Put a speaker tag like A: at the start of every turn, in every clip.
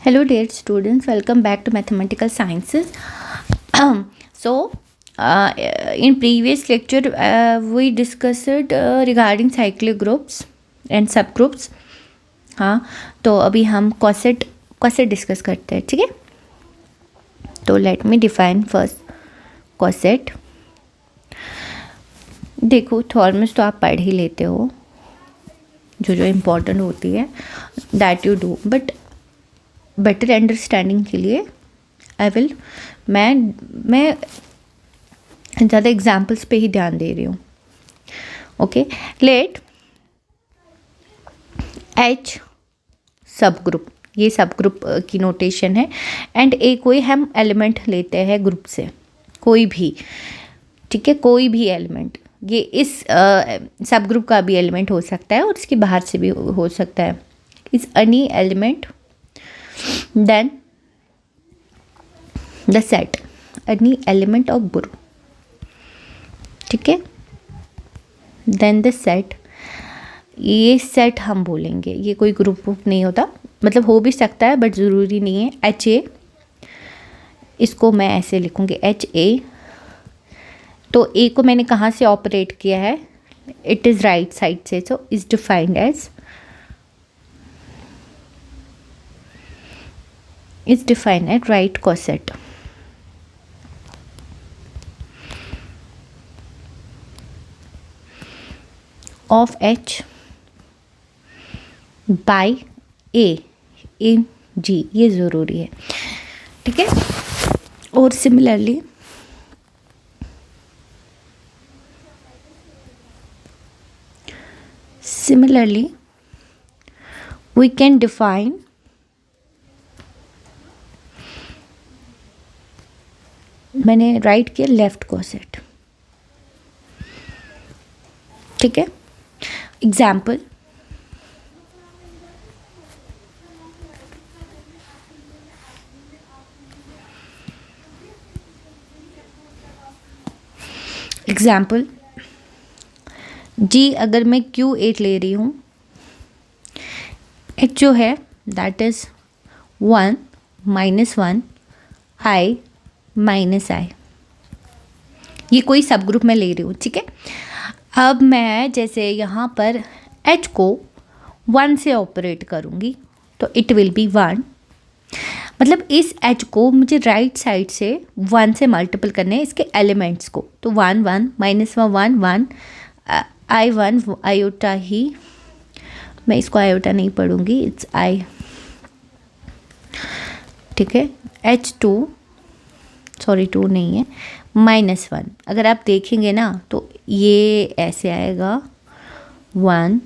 A: Hello dear students, welcome back to Mathematical Sciences. So, in previous lecture we discussed regarding cyclic groups and subgroups. हाँ, तो अभी हम कॉसेट discuss करते हैं, ठीक है. तो लेट मी डिफाइन फर्स्ट कॉसेट. देखो थॉर्मस तो आप पढ़ ही लेते हो, जो इम्पोर्टेंट होती है that you do, but better understanding के लिए मैं ज़्यादा एग्जाम्पल्स पे ही ध्यान दे रही हूँ. ओके, लेट एच सब ग्रुप, ये सब ग्रुप की नोटेशन है. एंड ए कोई हम एलिमेंट लेते हैं ग्रुप से, कोई भी, ठीक है, कोई भी एलिमेंट. ये इस सब ग्रुप का भी एलिमेंट हो सकता है और इसके बाहर से भी हो सकता है. इस any element then the set, any element of group, ठीक है. then the set, ये सेट हम बोलेंगे, ये कोई ग्रुप नहीं होता, मतलब हो भी सकता है बट ज़रूरी नहीं है. एच ए, इसको मैं ऐसे लिखूँगी एच ए. तो ए को मैंने कहाँ से ऑपरेट किया है, इट इज़ राइट साइड से, so is defined as is defined at right coset of H by A in G. ये ज़रूरी है, ठीक है. और सिमिलरली we can define मैंने राइट किया लेफ्ट कॉसेट, ठीक है. एग्जाम्पल, जी अगर मैं Q8 ले रही हूँ, H जो है दैट इज़ 1 -1 I -I, ये कोई सब ग्रुप में ले रही हूँ, ठीक है. अब मैं जैसे यहाँ पर H को 1 से ऑपरेट करूँगी तो इट विल बी 1. मतलब इस H को मुझे राइट साइड से 1 से मल्टीपल करने हैं इसके एलिमेंट्स को. तो 1 1 -1 1 I1 आयोटा ही, मैं इसको आयोटा नहीं पढ़ूँगी, इट्स I, ठीक है. H2, सॉरी 2 नहीं है, -1. अगर आप देखेंगे ना तो ये ऐसे आएगा 1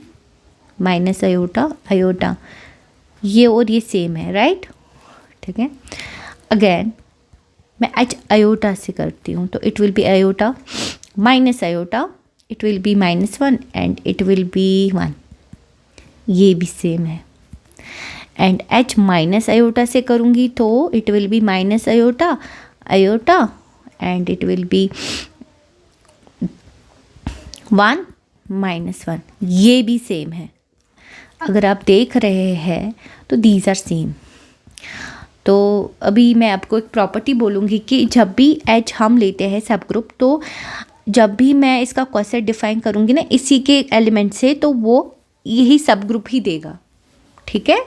A: माइनस आयोटा, ये और ये सेम है, राइट, ठीक है. अगेन मैं H आयोटा से करती हूँ तो it will be iota minus iota, it will be -1 and it will be 1, ये भी सेम है. एंड H माइनस आयोटा से करूँगी तो it will be minus iota and it will be 1 -1, ये भी सेम है. अगर आप देख रहे हैं तो दीज आर सेम. तो अभी मैं आपको एक प्रॉपर्टी बोलूँगी कि जब भी H हम लेते हैं सब ग्रुप, तो जब भी मैं इसका कॉसेट डिफाइन करूँगी ना इसी के एलिमेंट से, तो वो यही सब ग्रुप ही देगा, ठीक है.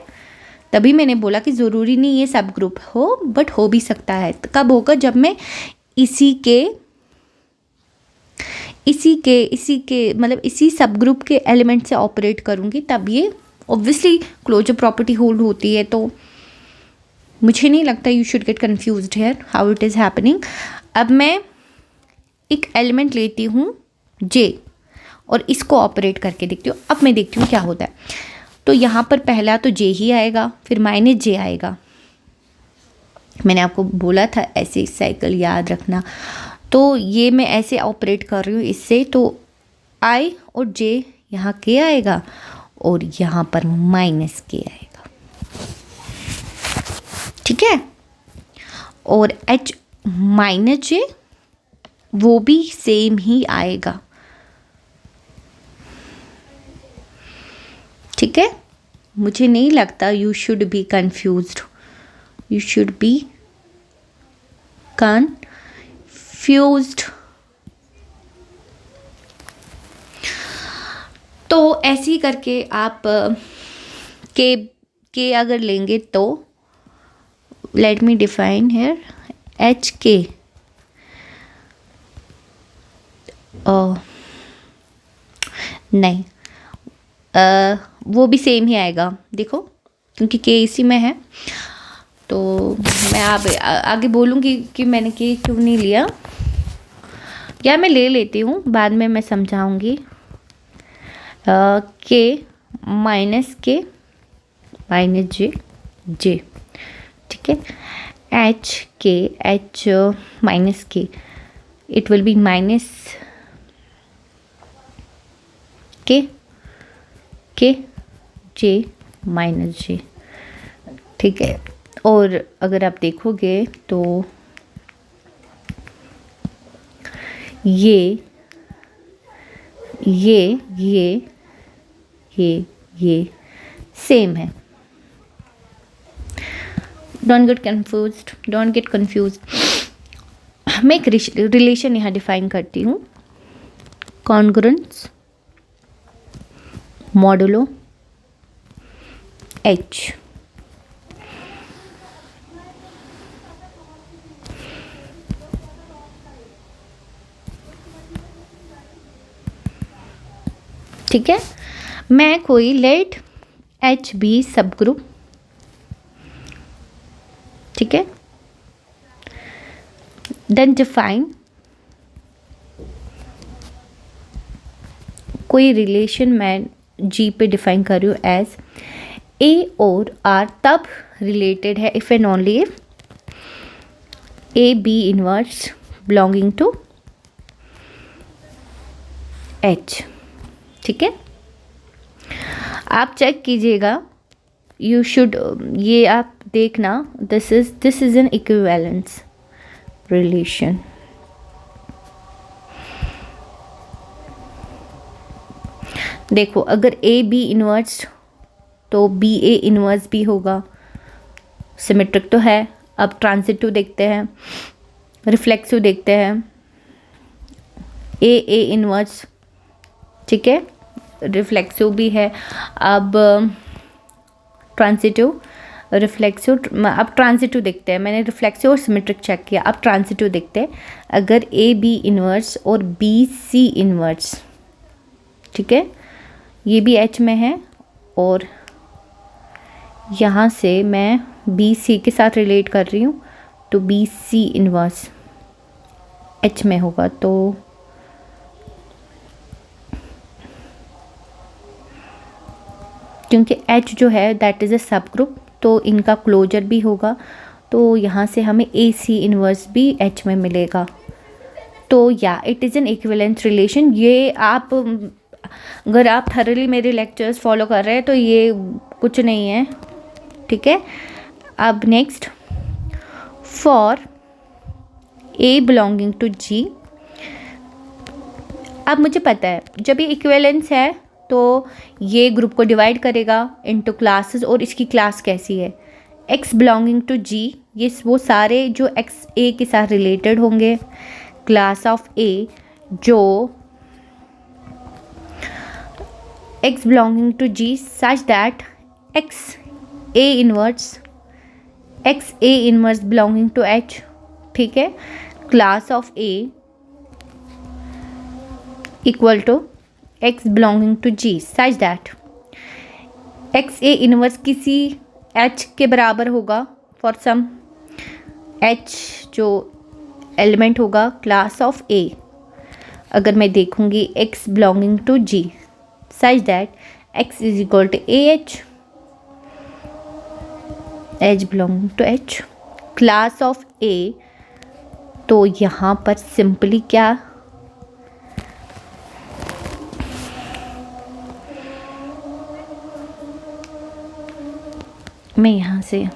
A: तभी मैंने बोला कि ज़रूरी नहीं ये सब ग्रुप हो, बट हो भी सकता है. कब होगा, जब मैं इसी के मतलब इसी सब ग्रुप के एलिमेंट से ऑपरेट करूँगी, तब ये ऑब्वियसली क्लोजर प्रॉपर्टी होल्ड होती है. तो मुझे नहीं लगता you should get confused here how it is happening. अब मैं एक एलिमेंट लेती हूँ J और इसको ऑपरेट करके देखती हूँ. अब मैं देखती हूँ क्या होता है. तो यहाँ पर पहला तो J ही आएगा, फिर -J आएगा. मैंने आपको बोला था ऐसे साइकिल याद रखना. तो ये मैं ऐसे ऑपरेट कर रही हूँ इससे, तो I और J यहाँ K आएगा और यहाँ पर -K आएगा, ठीक है. और H -J वो भी सेम ही आएगा, ठीक है. मुझे नहीं लगता you should be confused you should be confused. तो ऐसे ही करके आप के अगर लेंगे तो let me define here H के नहीं वो भी सेम ही आएगा देखो, क्योंकि के इसी में है। तो मैं आगे बोलूँगी कि मैंने के क्यों नहीं लिया, या मैं ले लेती हूँ, बाद में मैं समझाऊँगी। के माइनस जे ठीक है, एच माइनस के, इट विल बी माइनस के जे माइनस जे, ठीक है। और अगर आप देखोगे तो ये सेम है। Don't get confused. मैं एक रिलेशन यहाँ डिफाइन करती हूँ, कॉन्ग्रुएंस मॉडुलो एच। ठीक है, मैं कोई लेट एच बी सब ग्रुप, ठीक है, देन डिफाइन कोई रिलेशन मैं जी पे डिफाइन कर रही हूँ एज ए और आर तब रिलेटेड है if and only if A B inverse belonging to H. ठीक है, आप चेक कीजिएगा, यू शुड, ये आप देखना, this is an equivalence relation. देखो, अगर ए बी इनवर्स तो बी ए इनवर्स भी होगा, सिमेट्रिक तो है। अब ट्रांजिटिव देखते हैं, रिफ्लेक्सिव देखते हैं, ए इनवर्स, ठीक है, रिफ्लेक्सिव भी है। अब ट्रांजिटिव, रिफ्लेक्सिव, अब ट्रांजिटिव देखते हैं। मैंने रिफ्लेक्सिव और सिमेट्रिक चेक किया, अब ट्रांजिटिव देखते हैं। अगर ए बी इनवर्स और बी सी इनवर्स, ठीक है, ये भी एच में है और यहाँ से मैं बी सी के साथ रिलेट कर रही हूँ, तो बी सी इनवर्स एच में होगा। तो क्योंकि एच जो है दैट इज़ अ सब ग्रुप, तो इनका क्लोजर भी होगा, तो यहाँ से हमें ए सी इनवर्स भी एच में मिलेगा। तो या it is an equivalence relation. ये आप, अगर आप थरली मेरे लेक्चर्स फॉलो कर रहे हैं तो ये कुछ नहीं है, ठीक है। अब next, for a belonging to G. अब मुझे पता है जब ये इक्विवेलेंस है तो ये ग्रुप को डिवाइड करेगा इनटू क्लासेस, और इसकी क्लास कैसी है, एक्स बिलोंगिंग टू जी, ये वो सारे जो एक्स ए के साथ रिलेटेड होंगे, क्लास ऑफ ए जो x belonging to G such that x a inverse belonging to H, ठीक है, class of a equal to x belonging to G such that x a inverse किसी h के बराबर होगा for some h जो element होगा class of a. अगर मैं देखूंगी x belonging to G such that x is equal to A h belonging to H, class of a, तो यहाँ पर सिंपली क्या, मैं यहाँ से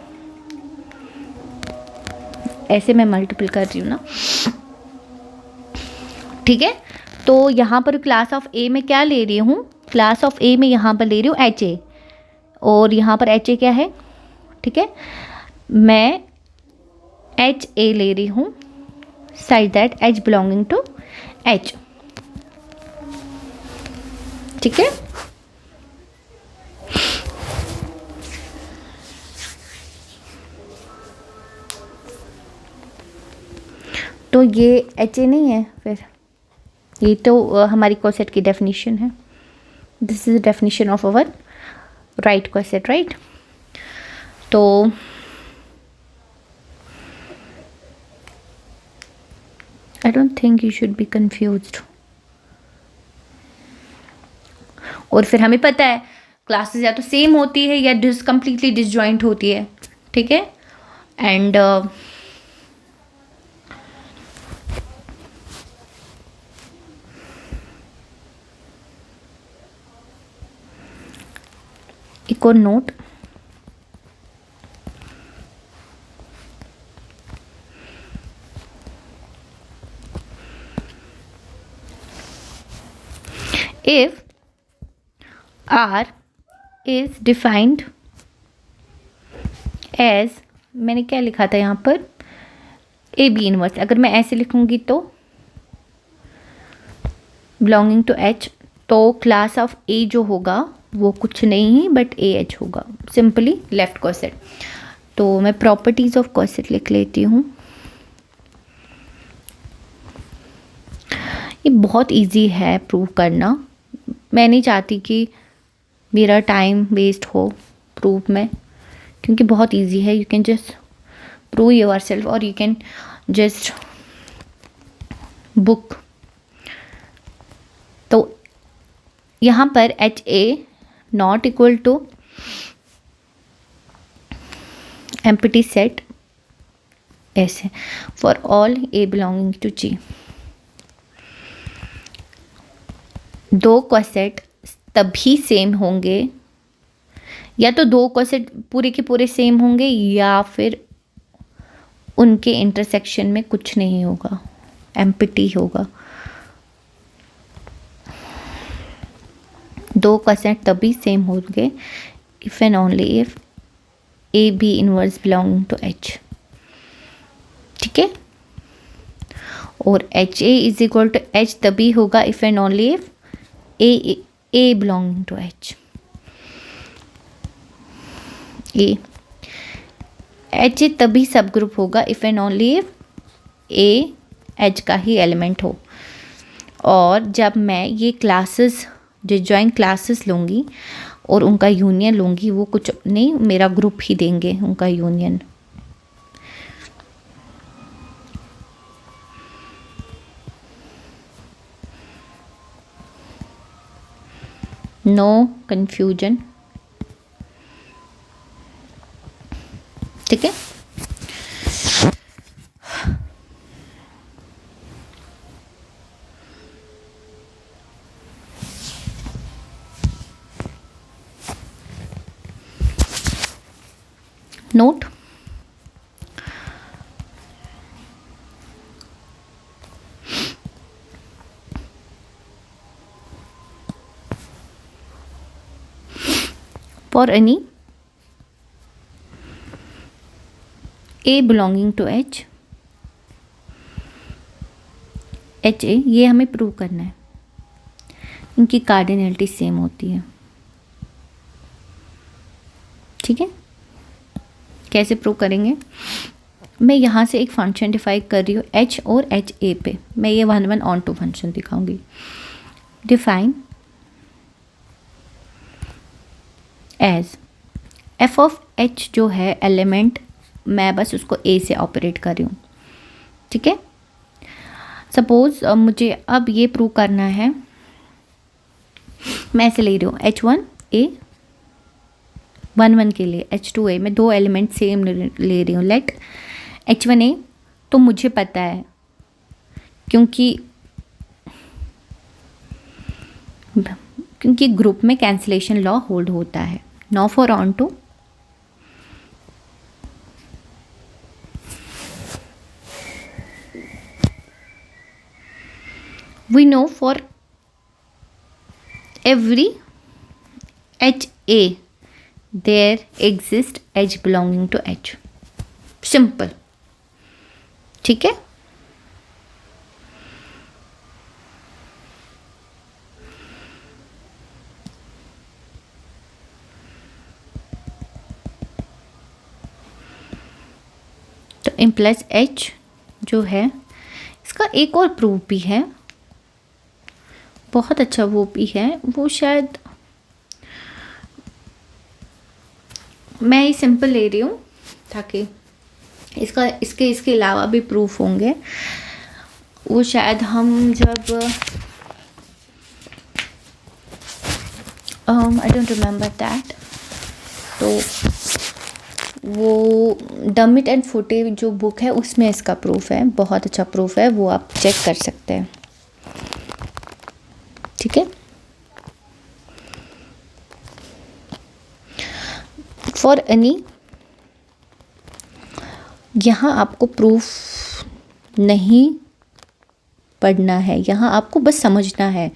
A: ऐसे मैं मल्टीपल कर रही हूँ ना, ठीक है। तो यहाँ पर क्लास ऑफ ए में क्या ले रही हूँ, क्लास ऑफ ए में यहाँ पर ले रही हूँ एच ए, और यहाँ पर एच ए क्या है, ठीक है। मैं एच ए ले रही हूँ side that H belonging to H. ठीक है, तो ये एच ए नहीं है, फिर ये तो हमारी कोसेट की डेफिनेशन है। This is the definition of our right coset, right. तो I don't think you should be confused. और फिर हमें पता है क्लासेस या तो सेम होती है या कम्प्लीटली डिसजॉइंट होती है। ठीक है, एंड एक और note, if R is defined as, मैंने क्या लिखा था यहाँ पर, ए बी इनवर्स। अगर मैं ऐसे लिखूँगी तो बिलोंगिंग टू एच, तो क्लास ऑफ ए जो होगा वो कुछ नहीं बट ए एच होगा, सिंपली लेफ्ट कोसेट। तो मैं प्रॉपर्टीज ऑफ कोसेट लिख लेती हूँ। ये बहुत इजी है प्रूव करना। मैं नहीं चाहती कि मेरा टाइम वेस्ट हो प्रूव में, क्योंकि बहुत इजी है। You can just prove yourself और यू कैन जस्ट बुक। तो यहाँ पर H a not equal to empty set ऐसे for all a belonging to G. दो कोसेट तभी सेम होंगे, या तो दो कोसेट पूरे के पूरे सेम होंगे या फिर उनके इंटरसेक्शन में कुछ नहीं होगा, एम्प्टी होगा। दो कोसेट तभी सेम होंगे if and only if A B inverse belonging to H. ठीक है, और H A is equal to H तभी होगा if and only if A belonging to H. A H A तभी सब ग्रुप होगा if and only if A H का ही element हो। और जब मैं ये क्लासेस डिसजॉइंट क्लासेस लूँगी और उनका यूनियन लूँगी, वो कुछ नहीं मेरा ग्रुप ही देंगे उनका यूनियन। No confusion. ठीक है, note for any A belonging to H, H A, ये हमें प्रूव करना है। इनकी कार्डिनलिटी सेम होती है। ठीक है, कैसे प्रूव करेंगे? मैं यहाँ से एक फंक्शन डिफाइन कर रही हूँ एच और एच ए पे। मैं ये 1 ऑन टू फंक्शन दिखाऊंगी। Define as F of H जो है एलिमेंट, मैं बस उसको ए से ऑपरेट कर रही हूँ। ठीक है, सपोज मुझे अब ये प्रूव करना है, मैं ऐसे ले रही हूँ H1 A 1 के लिए H2 A, मैं दो एलिमेंट सेम ले रही हूँ। लेट H1 A, तो मुझे पता है क्योंकि ग्रुप में कैंसिलेशन लॉ होल्ड होता है। Now for onto we know for every HA there exists H belonging to H. Simple, ठीक है। तो m प्लस एच जो है इसका एक और प्रूफ भी है, बहुत अच्छा वो भी है, वो शायद मैं ही सिंपल ले रही हूँ ताकि इसके अलावा भी प्रूफ होंगे, वो शायद हम जब आई डोंट रिमेम्बर दैट, तो वो डमिट एंड फुटे जो बुक है उसमें इसका प्रूफ है, बहुत अच्छा प्रूफ है, वो आप चेक कर सकते हैं, ठीक है। फॉर एनी, यहाँ आपको प्रूफ नहीं पढ़ना है, यहाँ आपको बस समझना है,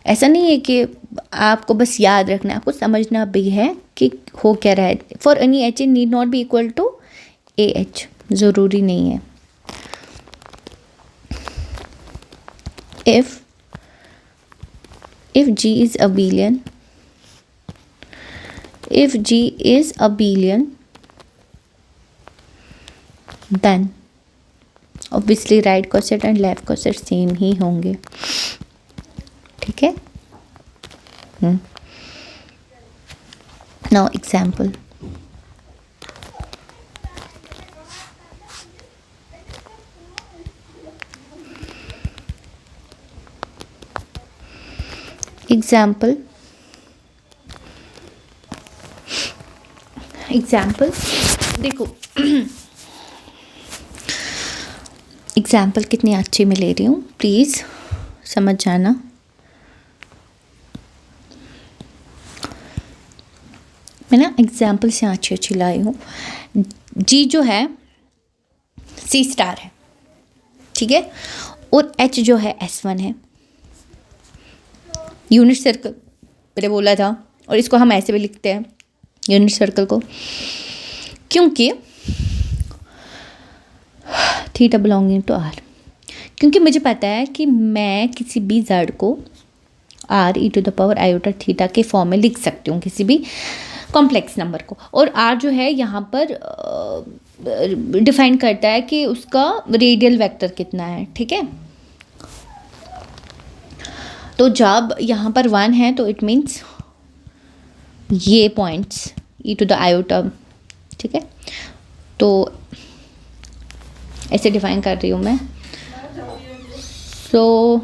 A: ऐसा नहीं है कि आपको बस याद रखना है, आपको समझना भी है कि हो क्या रहा है। For any H in need not be equal to A H, ज़रूरी नहीं है। if g is a billion, if g is a billion, then obviously right coset and left coset same ही होंगे, ठीक है। नाउ एग्जाम्पल, एग्जाम्पल देखो example कितनी अच्छी मैं ले रही हूँ, प्लीज़ समझ जाना। मैं ना एग्जाम्पल से अच्छी लाई हूँ। जी जो है सी स्टार है, ठीक है, और एच जो है S1 है, यूनिट सर्कल मैंने बोला था, और इसको हम ऐसे भी लिखते हैं यूनिट सर्कल को, क्योंकि थीटा बिलोंगिंग टू आर, क्योंकि मुझे पता है कि मैं किसी भी जेड को R E to the power iota theta के फॉर्म में लिख सकती हूँ, किसी भी कॉम्प्लेक्स नंबर को, और आर जो है यहाँ पर डिफाइन करता है कि उसका रेडियल वेक्टर कितना है, ठीक है। तो जब यहाँ पर 1 है तो इट मीन्स ये points E to the iota, ठीक है, तो ऐसे डिफाइन कर रही हूँ मैं। सो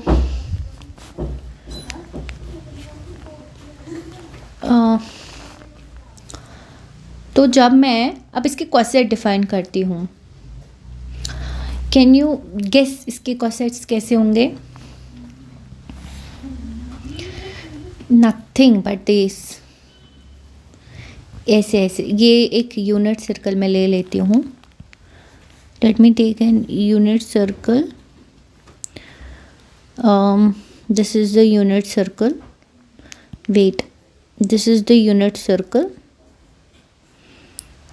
A: तो जब मैं अब इसके कॉसेट डिफाइन करती हूँ, कैन यू गेस इसके कॉसेट्स कैसे होंगे? नथिंग बट दिस, ऐसे ऐसे, ये एक यूनिट सर्कल में ले लेती हूँ। Let me take a unit circle, this is the unit circle, wait, this is the unit circle,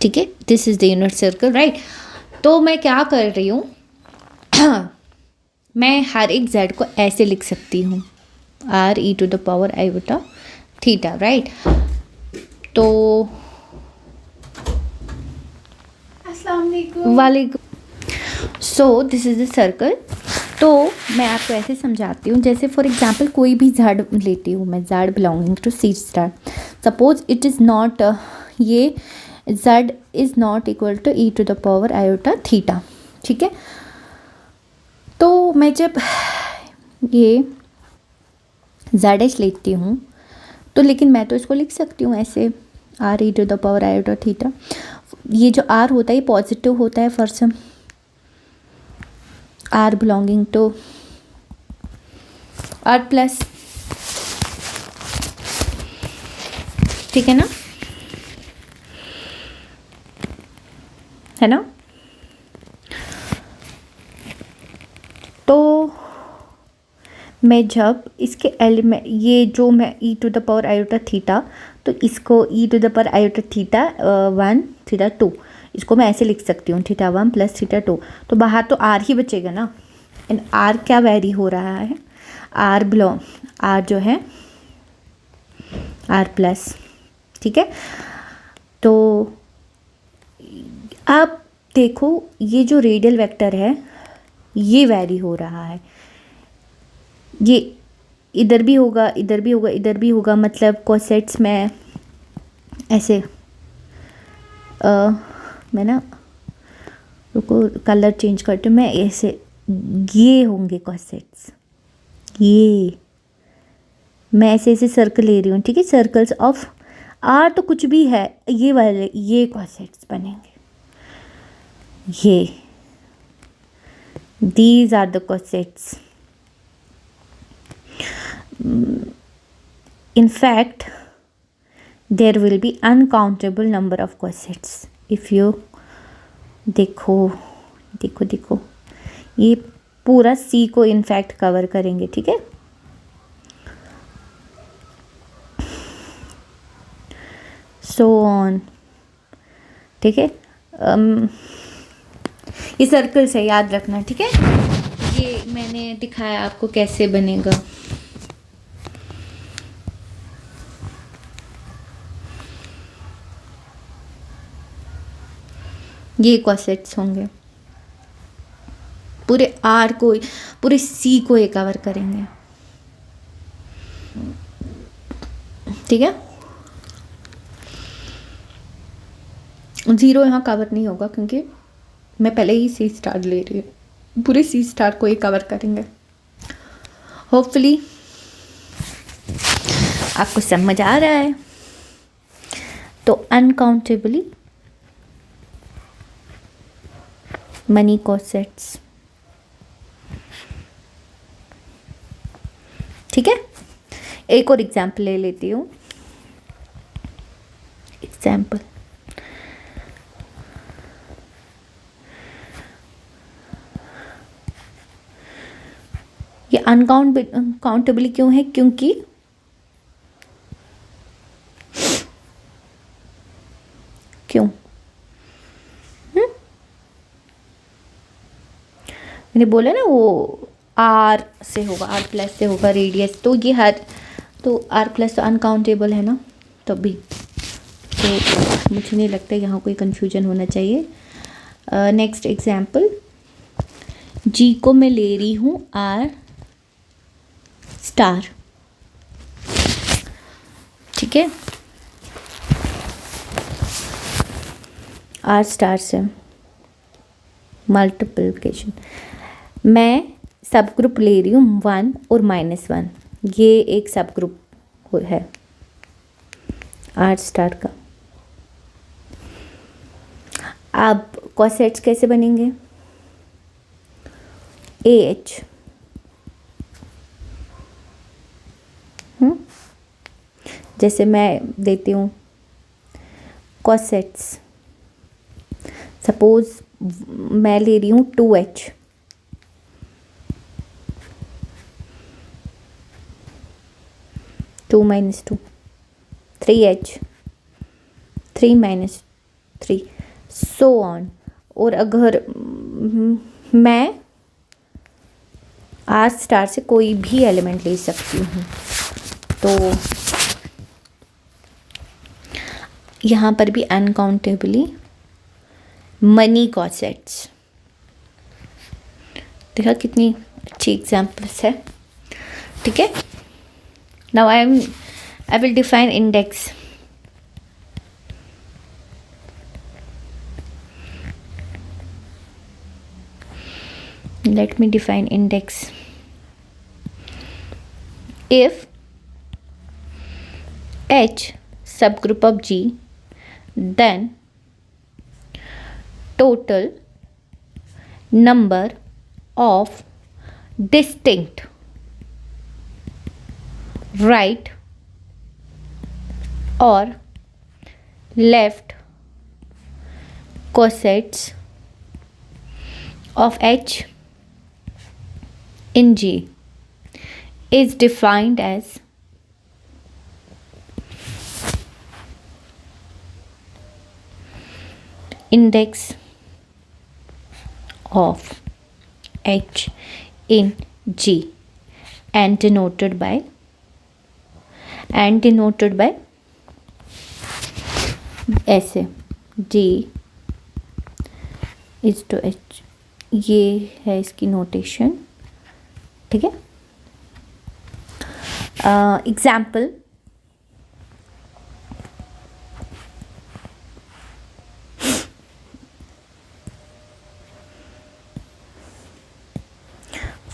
A: ठीक है, this is the unit circle, right. तो मैं क्या कर रही हूँ मैं हर एक z को ऐसे लिख सकती हूँ, R E to the power iota theta, right. तो वालेकुम। So this is the circle. तो मैं आपको ऐसे समझाती हूँ, जैसे फॉर एग्जांपल कोई भी z लेती हूँ मैं, z belonging to C star, suppose it is not, ये z is not equal to E to the power iota theta, ठीक है। तो मैं जब ये जेड एच लेती हूँ तो, लेकिन मैं तो इसको लिख सकती हूँ ऐसे, R E to the power iota theta. ये जो आर होता है ये पॉजिटिव होता है for some R belonging to R plus, ठीक है ना, है ना। तो मैं जब इसके एलिमेंट, ये जो मैं e to the power iota theta, तो इसको e to the power iota theta 1 theta 2, इसको मैं ऐसे लिख सकती हूँ θ1 + θ2, तो बाहर तो r ही बचेगा ना। एंड r क्या वेरी हो रहा है, r जो है r+, ठीक है। तो अब देखो ये जो रेडियल वेक्टर है ये वेरी हो रहा है, ये इधर भी होगा, इधर भी होगा, इधर भी होगा, मतलब कोसेट्स में ऐसे मैं ना रुको कलर चेंज करती हूँ, मैं ऐसे ये होंगे कोसेट्स, ये मैं ऐसे ऐसे सर्कल ले रही हूँ, ठीक है, सर्कल्स ऑफ आर तो कुछ भी है, ये वाले ये कोसेट्स बनेंगे, ये these are the cosets. In fact there will be uncountable number of cosets if you देखो देखो देखो ये पूरा C को इनफैक्ट कवर करेंगे, ठीक है। सो ऑन, ठीक है। ये सर्कल्स है, याद रखना, ठीक है। ये मैंने दिखाया आपको कैसे बनेगा। ये कॉसेट्स होंगे, पूरे आर को, पूरे सी को ये कवर करेंगे, ठीक है। जीरो यहाँ कवर नहीं होगा क्योंकि मैं पहले ही सी स्टार ले रही हूँ, पूरे सी स्टार को ये कवर करेंगे। होपफुली आपको समझ आ रहा है। तो अनकाउंटेबली मनी कॉसेट्स, ठीक है। एक और एग्जाम्पल ले लेती हूँ। एग्जाम्पल ये अनकाउंटेबली क्यों है, क्योंकि क्यों मैंने बोला ना वो आर से होगा, r+ से होगा रेडियस, तो ये हर तो r+ तो अनकाउंटेबल है ना, तभी तो मुझे नहीं लगता यहाँ कोई कन्फ्यूजन होना चाहिए। नेक्स्ट एग्जाम्पल, g को मैं ले रही हूँ r स्टार, ठीक है, r स्टार से मल्टीप्लिकेशन, मैं सब ग्रुप ले रही हूँ 1 और -1, ये एक सब ग्रुप है r स्टार का। अब कॉसेट्स कैसे बनेंगे, AH, जैसे मैं देती हूँ कॉसेट्स, सपोज मैं ले रही हूँ 2H, to minus 2, 3H, 3 - 3, so on. और अगर मैं R स्टार से कोई भी एलिमेंट ले सकती हूँ, तो यहाँ पर भी अनकाउंटेबली मनी कॉसेट्स, देखा कितनी अच्छी एग्जाम्पल्स है, ठीक है। Now I will define index. Let me define index. If H subgroup of G, then total number of distinct right or left cosets of H in G is defined as index of H in G and denoted by ऐसे D is to H, ये है इसकी notation, ठीक है। Example,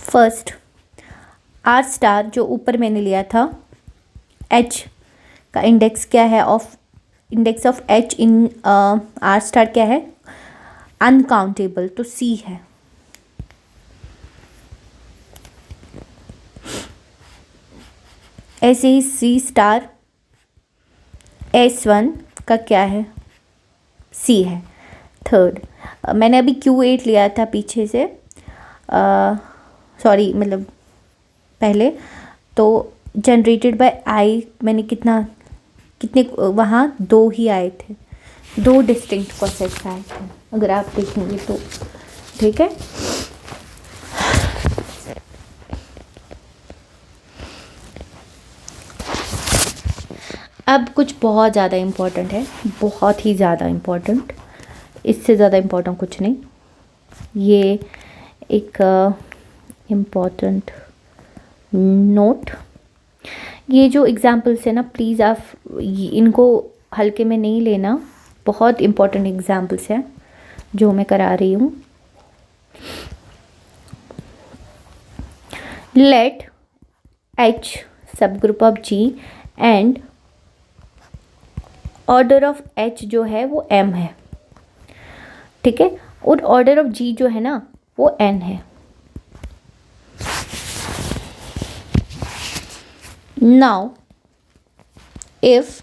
A: first are star जो ऊपर मैंने लिया था, एच का इंडेक्स क्या है, index of H in are star क्या है, अनकाउंटेबल, तो सी है। ऐसे ही सी स्टार S1 का क्या है, सी है। थर्ड, मैंने अभी Q8 लिया था पीछे से, सॉरी मतलब पहले, तो जनरेटेड बाय आई मैंने कितने वहाँ 2 ही आए थे, 2 डिस्टिंक्ट कॉसेट्स आए थे अगर आप देखेंगे तो, ठीक है। अब कुछ बहुत ज़्यादा इम्पोर्टेंट है, बहुत ही ज़्यादा इम्पोर्टेंट, इससे ज़्यादा इम्पोर्टेंट कुछ नहीं। ये एक इम्पोर्टेंट नोट, ये जो एग्जाम्पल्स है ना, प्लीज़ आप इनको हल्के में नहीं लेना, बहुत इम्पोर्टेंट एग्जाम्पल्स हैं जो मैं करा रही हूँ। लेट H सब group of G and order of H जो है वो M है, ठीक है, और ऑर्डर ऑफ G जो है ना वो N है। Now if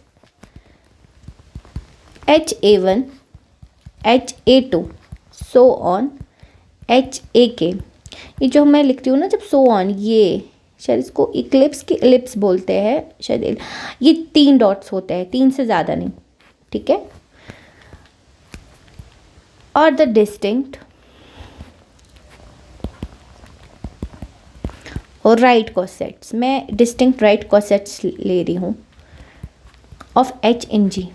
A: HA1 HA2 so on HAK, ये जो मैं लिखती हूँ ना जब सो ऑन, ये शायद इसको इक्लिप्स की एलिप्स बोलते हैं शायद, ये 3 डॉट्स होते हैं, 3 से ज़्यादा नहीं, ठीक है। और द डिस्टिंक्ट और राइट कॉसेट्स, मैं डिस्टिंक्ट राइट कॉसेट्स ले रही हूँ ऑफ H इन G।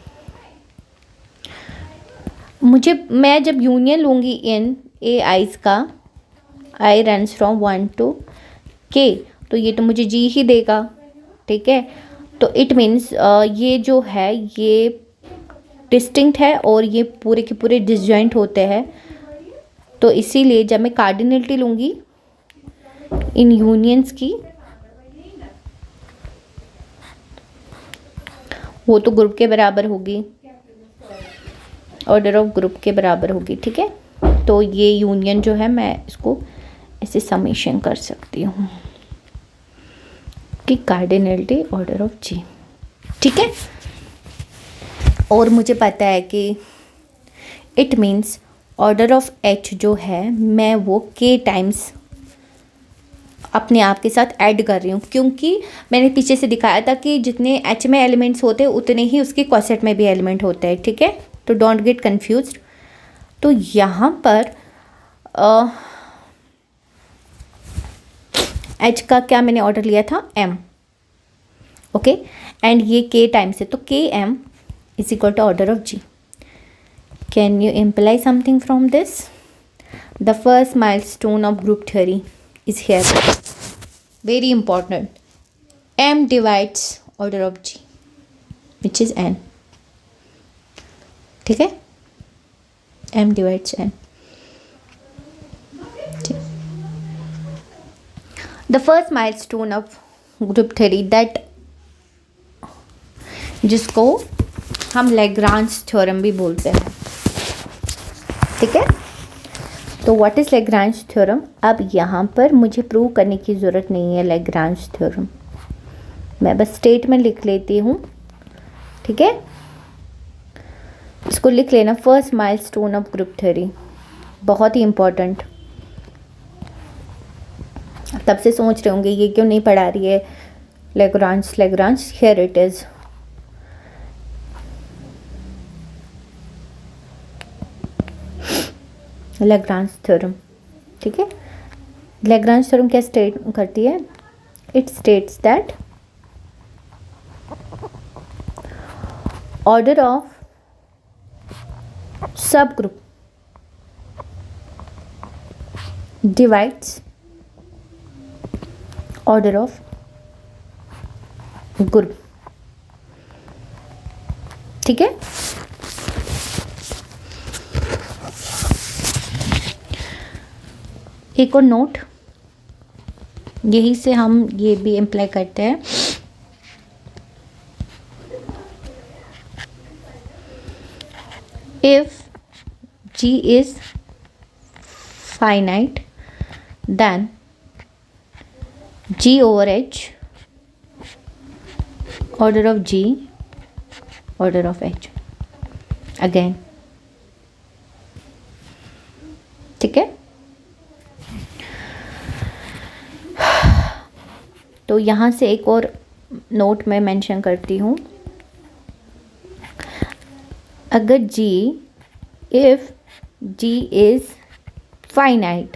A: मैं जब यूनियन लूँगी इन ए आइज का, आई रन्स फ्रॉम 1 to K, तो ये तो मुझे G ही देगा, ठीक है। तो इट मीन्स ये जो है ये डिस्टिंक्ट है और ये पूरे के पूरे डिसजॉइंट होते हैं, तो इसीलिए जब मैं कार्डिनलिटी लूँगी इन यूनियंस की, वो तो ग्रुप के बराबर होगी, ऑर्डर ऑफ ग्रुप के बराबर होगी, ठीक है। तो ये यूनियन जो है मैं इसको ऐसे समेशन कर सकती हूँ कि कार्डिनलिटी ऑर्डर ऑफ G, ठीक है। और मुझे पता है कि it means order of H जो है मैं वो K टाइम्स अपने आप के साथ ऐड कर रही हूँ, क्योंकि मैंने पीछे से दिखाया था कि जितने H में एलिमेंट्स होते हैं उतने ही उसके कॉसेट में भी एलिमेंट होते हैं, ठीक है। तो डोंट गेट कंफ्यूज्ड। तो यहाँ पर H का क्या मैंने ऑर्डर लिया था, M, ओके, एंड ये K टाइम से, तो KM is equal to order of G। Can you imply something from this? The first milestone of group theory is here, very important. M divides order of G which is N, ठीक है, M divides N। The first milestone of group theory that, जिसको हम Lagrange theorem भी बोलते हैं, ठीक है। तो व्हाट इज़ लैग्रांज थ्योरम? अब यहाँ पर मुझे प्रूव करने की ज़रूरत नहीं है लैग्रांज थ्योरम, मैं बस स्टेटमेंट लिख लेती हूँ, ठीक है। इसको लिख लेना, first milestone of group theory, बहुत ही इम्पोर्टेंट। तब से सोच रहे होंगे ये क्यों नहीं पढ़ा रही है Lagrange, here it is. Lagrange theorem, ठीक है। लैग्रांज थ्योरम क्या स्टेट करती है? It states that order of subgroup divides order of group, ठीक है। एक और नोट, यही से हम ये भी इम्प्लाई करते हैं if G is finite then G over H order of G order of H again, ठीक है। तो यहाँ से एक और नोट मैं मेंशन करती हूँ, अगर G if G is finite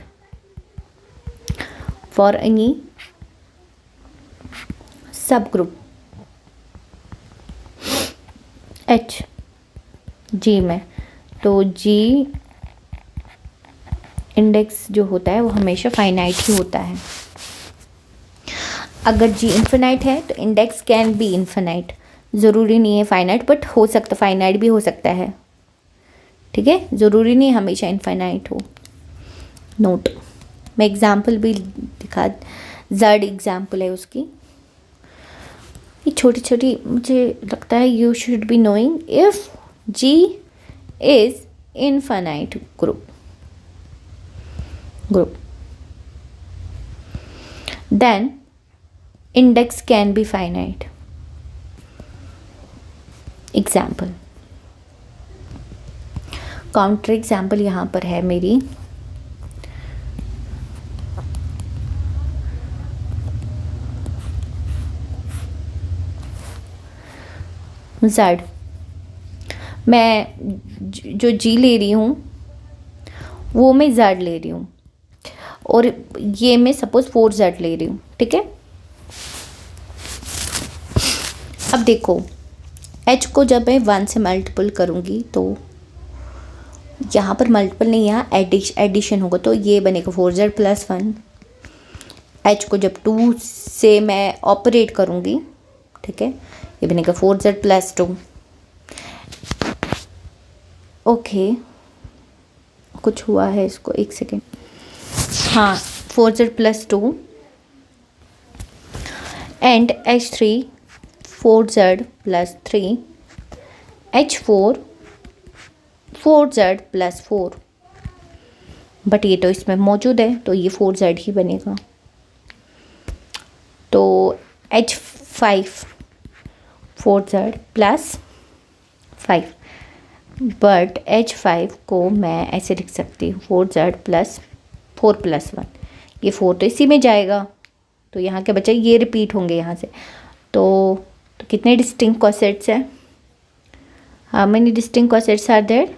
A: for any subgroup H G में, तो G इंडेक्स जो होता है वो हमेशा फाइनाइट ही होता है। अगर G इन्फिनाइट है तो इंडेक्स कैन बी इन्फिनाइट, ज़रूरी नहीं है फाइनाइट, बट हो सकता, फाइनाइट भी हो सकता है, ठीक है। ज़रूरी नहीं हमेशा इनफाइनाइट हो। नोट, मैं एग्जाम्पल भी दिखा, ज़ड एग्जाम्पल है उसकी, ये छोटी छोटी, मुझे लगता है you should be knowing if G is infinite group then index can be finite. Example, counter example यहाँ पर है मेरी, Z, मैं जो G ले रही हूँ वो मैं Z ले रही हूँ, और ये मैं सपोज 4Z ले रही हूँ, ठीक है। अब देखो H को जब मैं 1 से मल्टीपल करूँगी तो यहाँ पर मल्टीपल नहीं, यहाँ एडिशन होगा, तो ये बनेगा 4Z + 1। H को जब 2 से मैं ऑपरेट करूँगी, ठीक है, ये बनेगा 4Z + 2। ओके, कुछ हुआ है इसको, एक सेकेंड, हाँ 4Z + 2 and H3 4Z + 3 H4 4Z + 4, but ये तो इसमें मौजूद है तो ये 4Z ही बनेगा। तो H5 4Z + 5, बट H5 को मैं ऐसे लिख सकती हूँ 4Z + 4 + 1, ये 4 तो इसी में जाएगा, तो यहाँ क्या बचा, ये रिपीट होंगे यहाँ से। तो कितने डिस्टिंक्ट कॉसेट्स हैं, how many distinct cosets are there,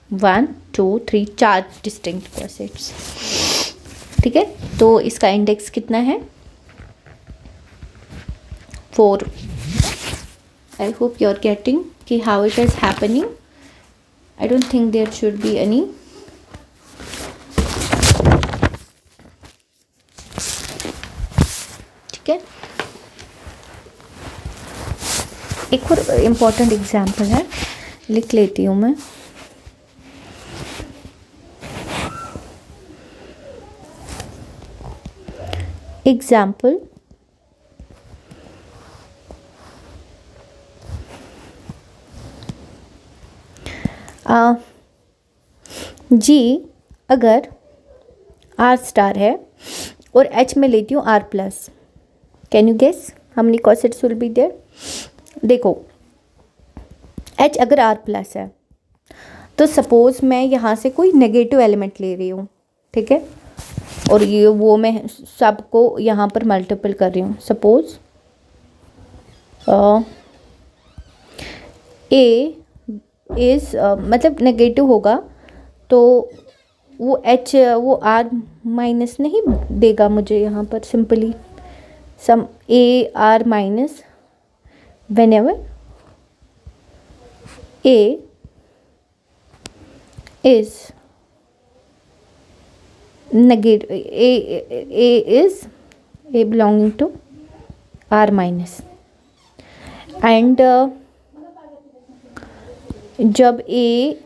A: 1 2 3, 4 distinct cosets, ठीक है। तो इसका इंडेक्स कितना है, 4। I hope you are getting कि how it is happening. I don't think there should be any, ठीक है। एक और इम्पॉर्टेंट एग्जाम्पल है, लिख लेती हूँ मैं, एग्जाम्पल G अगर R* है और H में लेती हूँ R+, can you guess how many cosets will be there. देखो H अगर R+ है तो सपोज मैं यहाँ से कोई नेगेटिव एलिमेंट ले रही हूँ, ठीक है, और ये वो मैं सबको यहाँ पर मल्टीपल कर रही हूँ, सपोज A इज़ मतलब नेगेटिव होगा तो वो एच वो आर माइनस नहीं देगा मुझे यहाँ पर simply sum a R minus whenever a is negative, a is a belonging to R minus and जब ए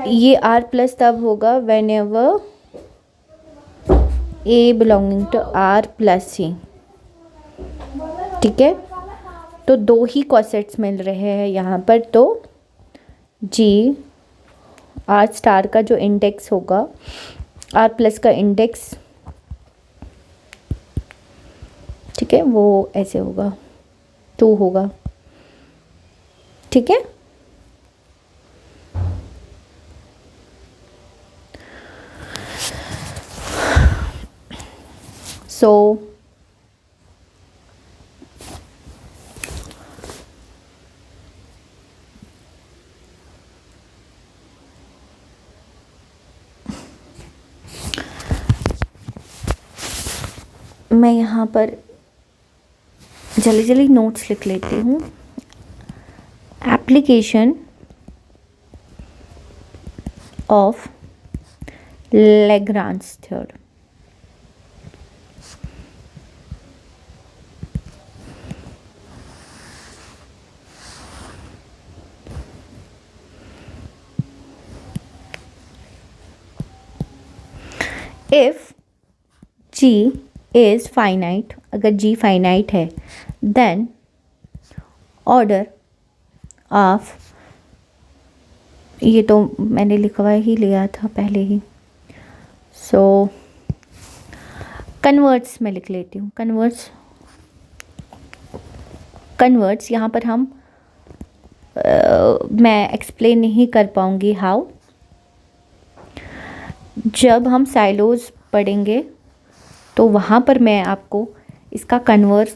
A: ये आर प्लस तब होगा whenever a belonging to R plus see. ठीक है, तो दो ही कॉसेट्स मिल रहे हैं यहाँ पर, तो जी आर स्टार का जो इंडेक्स होगा, आर प्लस का इंडेक्स, ठीक है, वो ऐसे होगा 2 होगा। ठीक है, सो मैं यहाँ पर जल्दी जल्दी नोट्स लिख लेती हूँ। Application of Lagrange theorem। If G is finite, अगर G finite है, then order of, ये तो मैंने लिखवा ही लिया था पहले ही, सो कन्वर्ट्स में लिख लेती हूँ। कन्वर्ट्स यहाँ पर हम मैं एक्सप्लेन नहीं कर पाऊँगी हाउ, जब हम साइलोज पढ़ेंगे तो वहाँ पर मैं आपको इसका कन्वर्स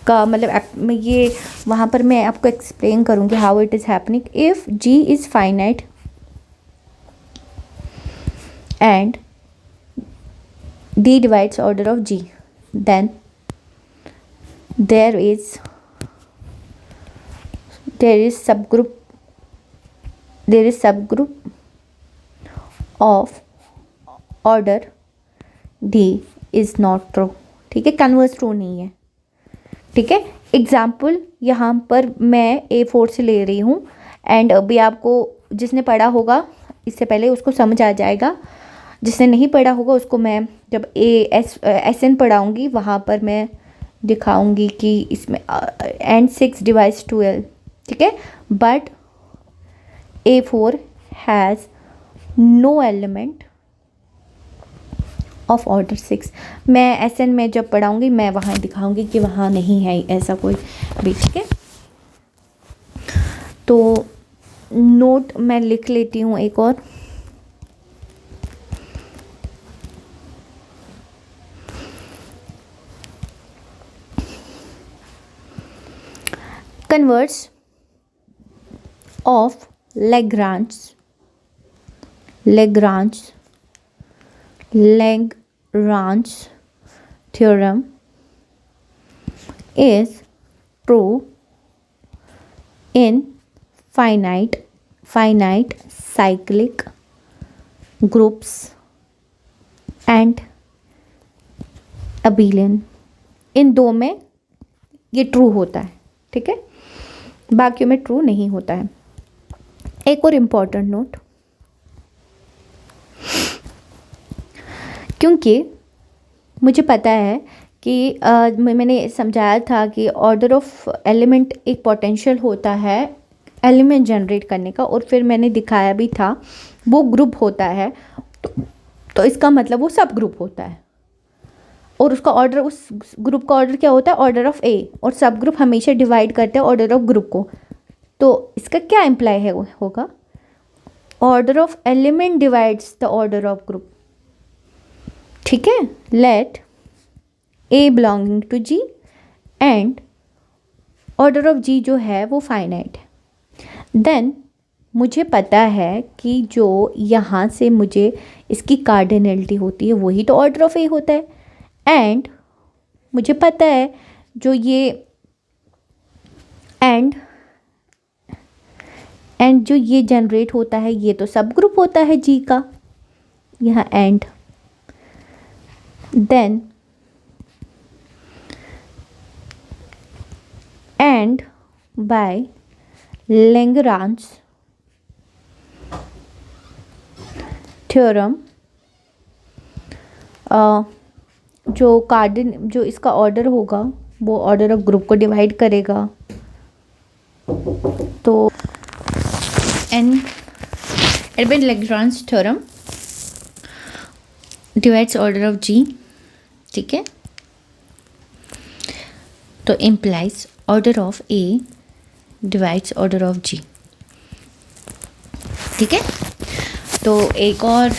A: का मतलब ये वहाँ पर मैं आपको एक्सप्लेन करूँगी how it is happening. If G is finite and D divides order of G, then there is subgroup of order D is not true। ठीक है, कन्वर्स ट्रू नहीं है। ठीक है, एग्जाम्पल यहाँ पर मैं A4 से ले रही हूँ एंड अभी आपको जिसने पढ़ा होगा इससे पहले उसको समझ आ जाएगा, जिसने नहीं पढ़ा होगा उसको मैं जब SN पढ़ाऊँगी वहाँ पर मैं दिखाऊंगी कि इसमें एंड 6 डिवाइड्स 12। ठीक है, but A4 has no element of order 6। मैं SN में जब पढ़ाऊंगी मैं वहाँ दिखाऊंगी कि वहाँ नहीं है ऐसा कोई भी। ठीक है, तो नोट मैं लिख लेती हूँ एक और। Converse of Lagrange theorem is true in finite cyclic groups and abelian। इन दो में ये ट्रू होता है। ठीक है, बाकियों में ट्रू नहीं होता है। एक और इम्पॉर्टेंट नोट, क्योंकि मुझे पता है कि मैंने समझाया था कि ऑर्डर ऑफ एलिमेंट एक पोटेंशियल होता है एलिमेंट जनरेट करने का, और फिर मैंने दिखाया भी था वो ग्रुप होता है, तो इसका मतलब वो सब ग्रुप होता है, और उसका ऑर्डर, उस ग्रुप का ऑर्डर क्या होता है, ऑर्डर ऑफ ए, और सब ग्रुप हमेशा डिवाइड करते हैं ऑर्डर ऑफ ग्रुप को। तो इसका क्या इम्प्लाई है होगा, order of element divides the order of group. ठीक है, let a belonging to G and order of G जो है वो फाइनाइट है, देन मुझे पता है कि जो यहाँ से मुझे इसकी कार्डिनलिटी होती है वही तो ऑर्डर ऑफ ए होता है, एंड मुझे पता है जो ये एंड जो ये जनरेट होता है ये तो सब ग्रुप होता है जी का, यहाँ and then and by Lagrange theorem, जो इसका ऑर्डर होगा वो ऑर्डर ऑफ ग्रुप को डिवाइड करेगा। तो advent Lagrange theorem divides order of G, ठीक है। तो implies order of a divides order of G, ठीक है। तो एक और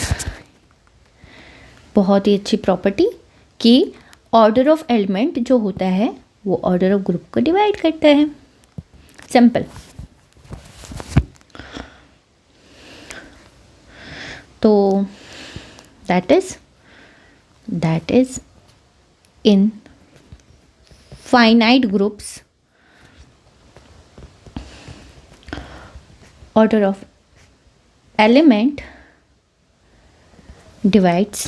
A: बहुत ही अच्छी प्रॉपर्टी कि ऑर्डर ऑफ एलिमेंट जो होता है वो ऑर्डर ऑफ ग्रुप को डिवाइड करता है। सिंपल। तो that is in finite groups order of element divides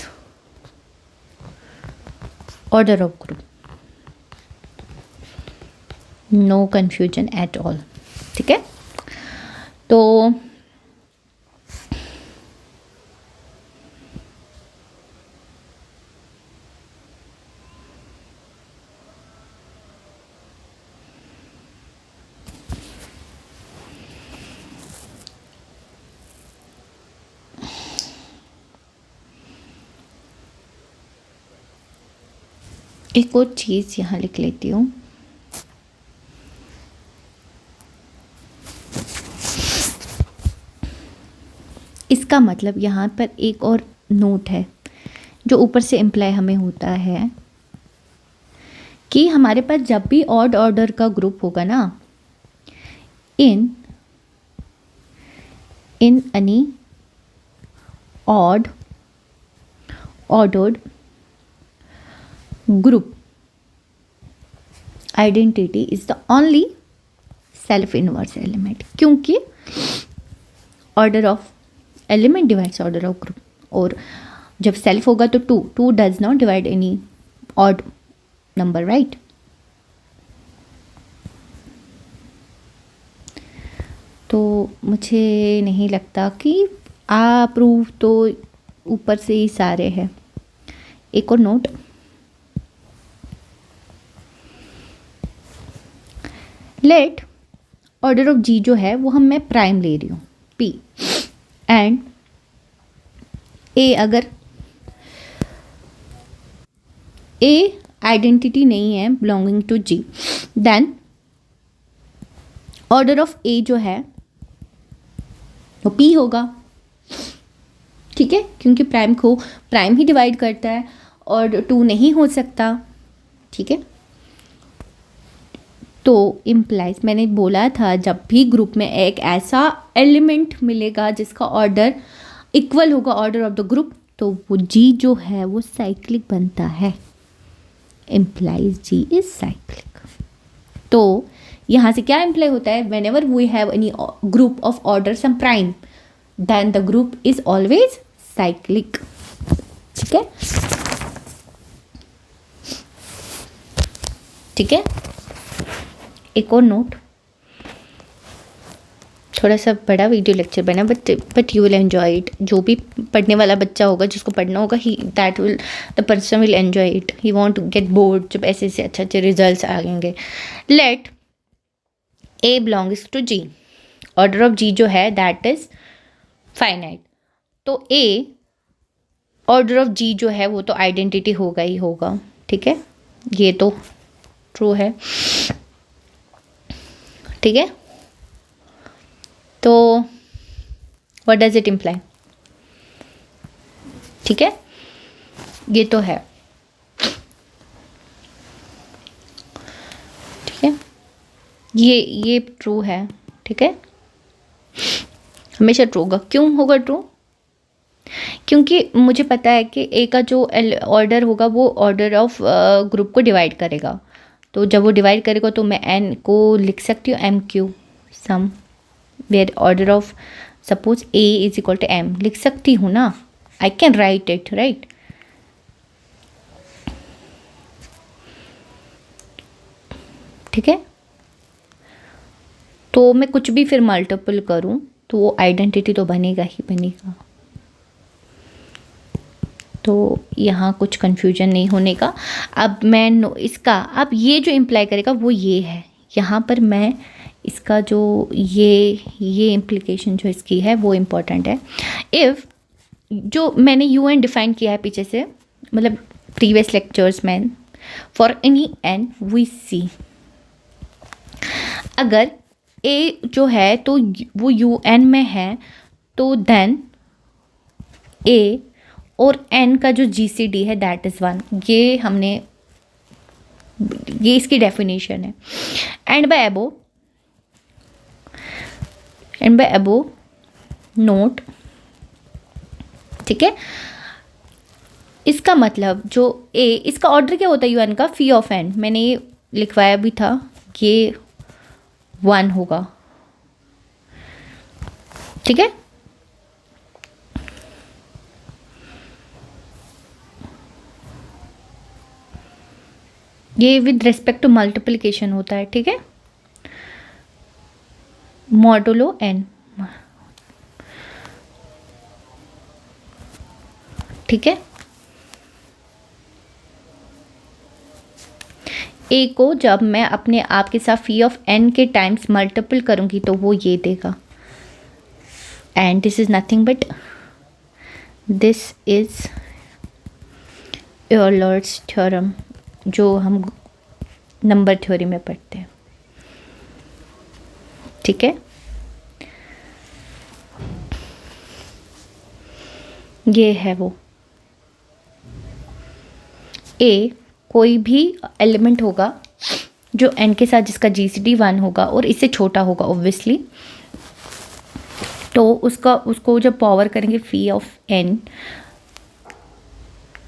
A: order of group, no confusion at all, ठीक है। तो एक और चीज़ यहाँ लिख लेती हूँ। इसका मतलब यहाँ पर एक और नोट है जो ऊपर से इम्प्लाई हमें होता है कि हमारे पास जब भी ऑड ऑर्डर का ग्रुप होगा ना, in any odd ordered group, identity is the only self inverse element, क्योंकि order of element divides order of group, और जब self होगा तो two does not divide any odd number, right? तो मुझे नहीं लगता कि प्रूफ तो ऊपर से ही सारे हैं। एक और note, late order of G जो है वो मैं प्राइम ले रही हूँ पी, एंड ए अगर ए आइडेंटिटी नहीं है belonging to G, then order of a जो है वो पी होगा, ठीक है, क्योंकि प्राइम को प्राइम ही डिवाइड करता है और टू नहीं हो सकता, ठीक है। तो इम्प्लाइज, मैंने बोला था जब भी ग्रुप में एक ऐसा एलिमेंट मिलेगा जिसका ऑर्डर इक्वल होगा ऑर्डर ऑफ द ग्रुप, तो वो जी जो है वो साइक्लिक बनता है। Implies G is cyclic. तो यहाँ से क्या इम्प्लाई होता है, whenever we have any group of order some prime, then the group is always cyclic, ठीक है, ठीक है। एक और नोट, थोड़ा सा बड़ा वीडियो लेक्चर बना, but you will enjoy it. जो भी पढ़ने वाला बच्चा होगा, जिसको पढ़ना होगा, the person will enjoy it, he want to get bored जब ऐसे ऐसे अच्छे अच्छे रिजल्ट आएंगे। Let a belongs to G, order of G जो है दैट इज फाइनाइट, तो ए ऑर्डर ऑफ जी जो है वो तो आइडेंटिटी होगा ही होगा, ठीक है, ये तो ट्रू है, ठीक है। तो व्हाट डज इट इम्प्लाई, ठीक है, ये तो है, ठीक है, ये ट्रू है, ठीक है। हमेशा ट्रू होगा। क्यों होगा ट्रू? क्योंकि मुझे पता है कि ए का जो ऑर्डर होगा वो ऑर्डर ऑफ ग्रुप को डिवाइड करेगा, तो जब वो डिवाइड करेगा तो मैं एन को लिख सकती हूँ M Q some, where order of suppose A is equal to M, लिख सकती हूँ ना, I can write it, right. ठीक है, तो मैं कुछ भी फिर मल्टीपल करूँ तो वो आइडेंटिटी तो बनेगा ही बनेगा। तो यहाँ कुछ कन्फ्यूजन नहीं होने का। अब मैं इसका, अब ये जो इम्प्लाई करेगा वो ये है, यहाँ पर मैं इसका जो ये इम्प्लीकेशन जो इसकी है वो इम्पोर्टेंट है। इफ़ जो मैंने यू एन डिफाइन किया है पीछे से, मतलब प्रीवियस लेक्चर्स में, फॉर एनी एन वी सी, अगर ए जो है तो वो यू एन में है, तो देन ए और एन का जो जी सी डी है दैट इज़ 1, ये हमने, ये इसकी डेफिनेशन है। एंड बाय अबो नोट, ठीक है। इसका मतलब जो ए, इसका ऑर्डर क्या होता है यू एन का, फी ऑफ एन, मैंने ये लिखवाया भी था, ये 1 होगा, ठीक है। ये विद रिस्पेक्ट टू मल्टीप्लिकेशन होता है, ठीक है, मॉडुलो एन, ठीक है। ए को जब मैं अपने आप के साथ फी ऑफ एन के टाइम्स मल्टीपल करूंगी तो वो ये देगा, and this is nothing but this is Euler's theorem, जो हम नंबर थ्योरी में पढ़ते हैं, ठीक है। ये है वो ए, कोई भी एलिमेंट होगा जो एन के साथ जिसका जीसीडी 1 होगा और इससे छोटा होगा ऑब्वियसली, तो उसको जब पावर करेंगे फी ऑफ एन,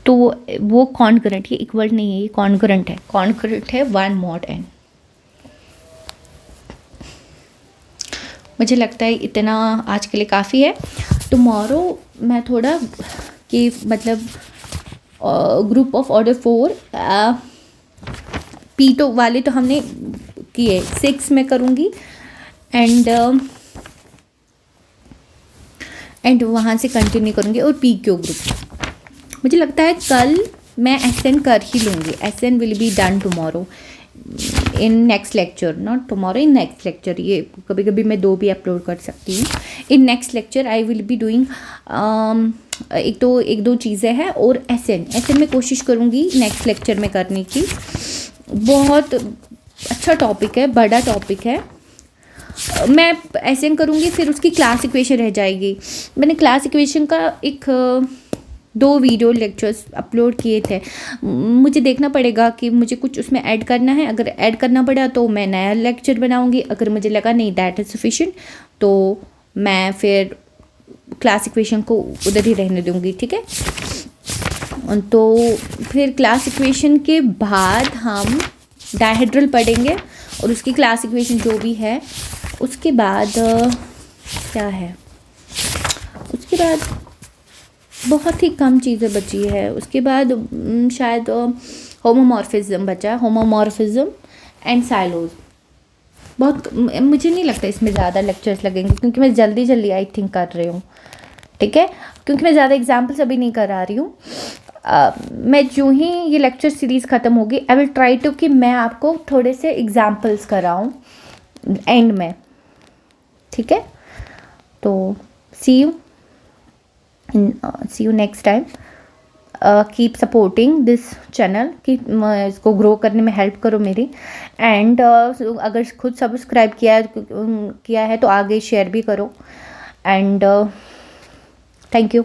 A: तो वो कॉन्करेंट, ये इक्वल नहीं है, ये कॉन्करेंट है 1 mod n। मुझे लगता है इतना आज के लिए काफ़ी है। टुमारो मैं थोड़ा कि मतलब ग्रुप ऑफ ऑर्डर 4 पी तो वाले तो हमने किए, 6 में करूँगी, एंड वहाँ से कंटिन्यू करूँगी, और पी क्यू ग्रुप मुझे लगता है कल मैं एसएन कर ही लूँगी। SN will be done tomorrow in next lecture, not tomorrow, in next lecture. ये कभी कभी मैं 2 भी अपलोड कर सकती हूँ। इन next lecture I will be doing एक दो चीज़ें हैं, और एसएन में कोशिश करूँगी नेक्स्ट लेक्चर में करने की। बहुत अच्छा टॉपिक है, बड़ा टॉपिक है। मैं एसएन करूँगी, फिर उसकी क्लास इक्वेशन रह जाएगी। मैंने क्लास इक्वेशन का 2 वीडियो लेक्चर्स अपलोड किए थे, मुझे देखना पड़ेगा कि मुझे कुछ उसमें ऐड करना है। अगर ऐड करना पड़ा तो मैं नया लेक्चर बनाऊंगी, अगर मुझे लगा नहीं दैट इज़ सफिशिएंट तो मैं फिर क्लास इक्वेशन को उधर ही रहने दूंगी, ठीक है। तो फिर क्लास इक्वेशन के बाद हम डायहेड्रल पढ़ेंगे, और उसकी क्लास इक्वेशन जो भी है, उसके बाद क्या है, उसके बाद बहुत ही कम चीज़ें बची है। उसके बाद शायद होमोमॉर्फिज्म बचा है, होमोमॉर्फिज्म एंड साइलोज। बहुत, मुझे नहीं लगता इसमें ज़्यादा लेक्चर्स लगेंगे, क्योंकि मैं जल्दी आई थिंक कर रही हूँ, ठीक है, क्योंकि मैं ज़्यादा एग्जाम्पल्स अभी नहीं करा रही हूँ। मैं जो ही ये लेक्चर सीरीज़ ख़त्म होगी, आई विल ट्राई टू कि मैं आपको थोड़े से एग्जाम्पल्स कराऊँ एंड में, ठीक है। तो see you next time. Keep supporting this channel, कि इसको ग्रो करने में हेल्प करो मेरी। एंड अगर खुद सब्सक्राइब किया है तो आगे शेयर भी करो। And thank you.